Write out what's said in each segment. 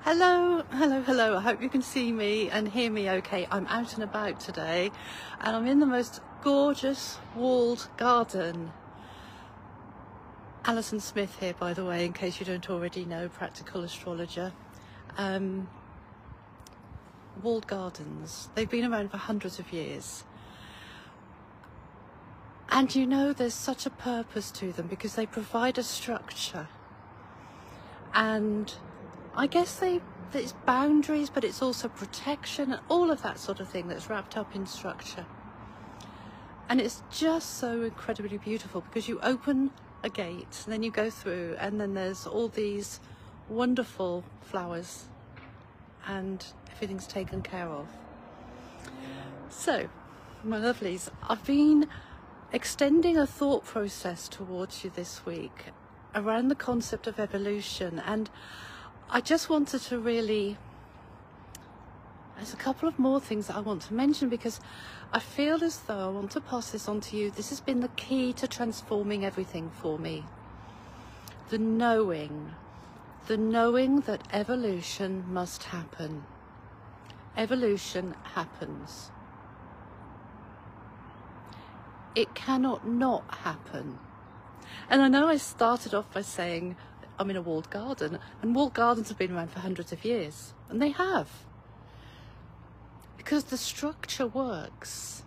Hello, hello, hello. I hope you can see me and hear me okay. I'm out and about today and I'm in the most gorgeous walled garden. Alison Smith here, by the way, in case you don't already know, practical astrologer. Walled gardens, they've been around for hundreds of years. And you know, there's such a purpose to them because they provide a structure. And I guess it's boundaries, but it's also protection and all of that sort of thing that's wrapped up in structure. And it's just so incredibly beautiful because you open a gate and then you go through and then there's all these wonderful flowers and everything's taken care of. So, my lovelies, I've been extending a thought process towards you this week around the concept of evolution, and I just wanted to really, there's a couple of more things that I want to mention because I feel as though I want to pass this on to you. This has been the key to transforming everything for me. The knowing that evolution must happen. Evolution happens. It cannot not happen. And I know I started off by saying I'm in a walled garden, and walled gardens have been around for hundreds of years, and they have. Because the structure works.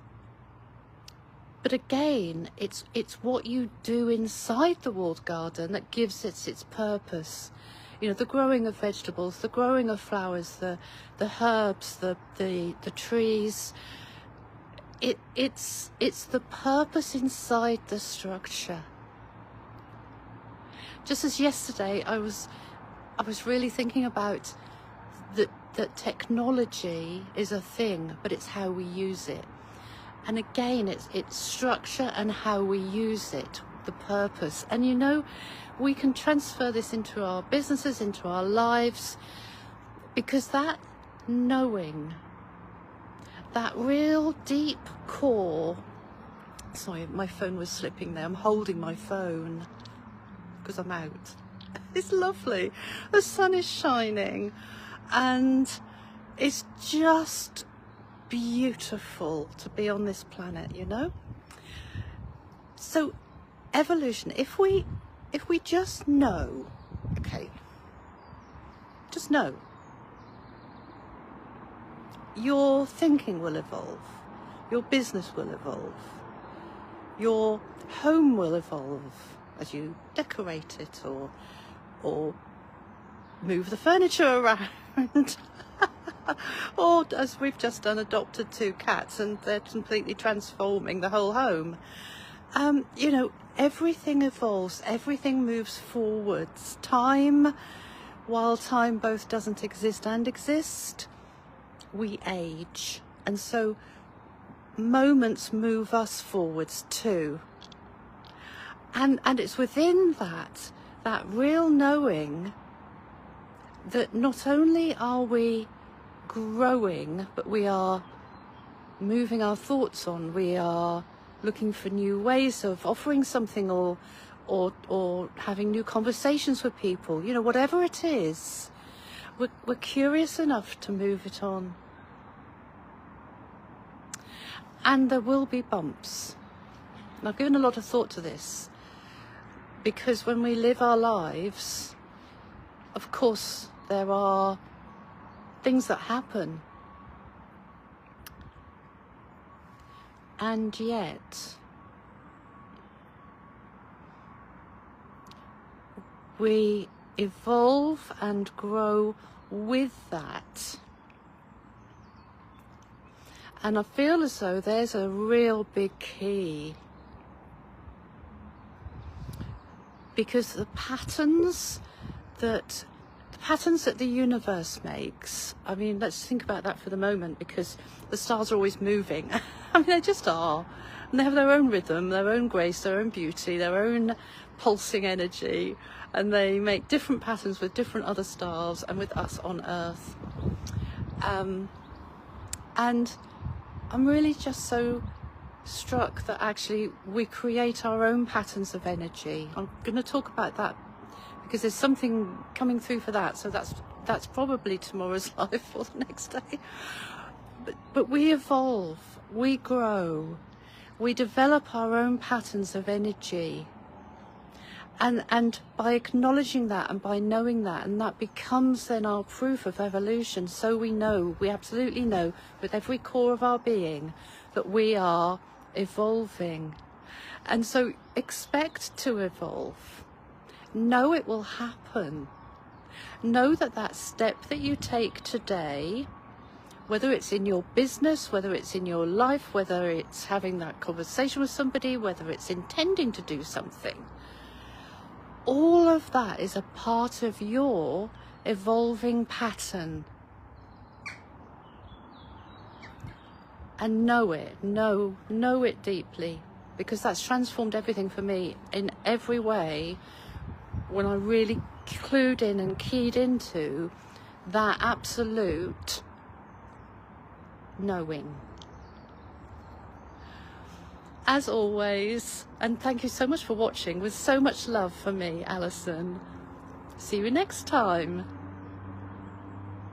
But again, it's what you do inside the walled garden that gives it its purpose. You know, the growing of vegetables, the growing of flowers, the herbs, the trees. It's the purpose inside the structure. Just as yesterday, I was really thinking about that technology is a thing, but it's how we use it. And again, it's structure and how we use it, the purpose. And you know, we can transfer this into our businesses, into our lives, because that knowing, that real deep core. Sorry, my phone was slipping there. I'm holding my phone because I'm out. It's lovely. The sun is shining and it's just beautiful to be on this planet, you know? So evolution, if we just know, okay, just know, your thinking will evolve, your business will evolve, your home will evolve as you decorate it or move the furniture around. Or as we've just done, adopted 2 cats and they're completely transforming the whole home. You know, everything evolves, everything moves forwards. Time, while time both doesn't exist and exist, we age. And so moments move us forwards too. And it's within that real knowing that not only are we growing, but we are moving our thoughts on, we are looking for new ways of offering something or having new conversations with people, you know, whatever it is, we're curious enough to move it on. And there will be bumps. And I've given a lot of thought to this because when we live our lives, of course, there are things that happen. And yet, we evolve and grow with that. And I feel as though there's a real big key. Because the patterns that the universe makes, I mean, let's think about that for the moment, because the stars are always moving. I mean, they just are. And they have their own rhythm, their own grace, their own beauty, their own pulsing energy. And they make different patterns with different other stars and with us on Earth. And I'm really just so struck that actually we create our own patterns of energy. I'm going to talk about that because there's something coming through for that. So that's probably tomorrow's life or the next day. But we evolve, we grow, we develop our own patterns of energy. And by acknowledging that and by knowing that, and that becomes then our proof of evolution, so we absolutely know with every core of our being that we are evolving. And so expect to evolve. Know it will happen. Know that that step that you take today, whether it's in your business, whether it's in your life, whether it's having that conversation with somebody, whether it's intending to do something, all of that is a part of your evolving pattern. And know it, know it deeply, because that's transformed everything for me in every way when I really clued in and keyed into that absolute knowing. As always, and thank you so much for watching with so much love for me, Alison. See you next time.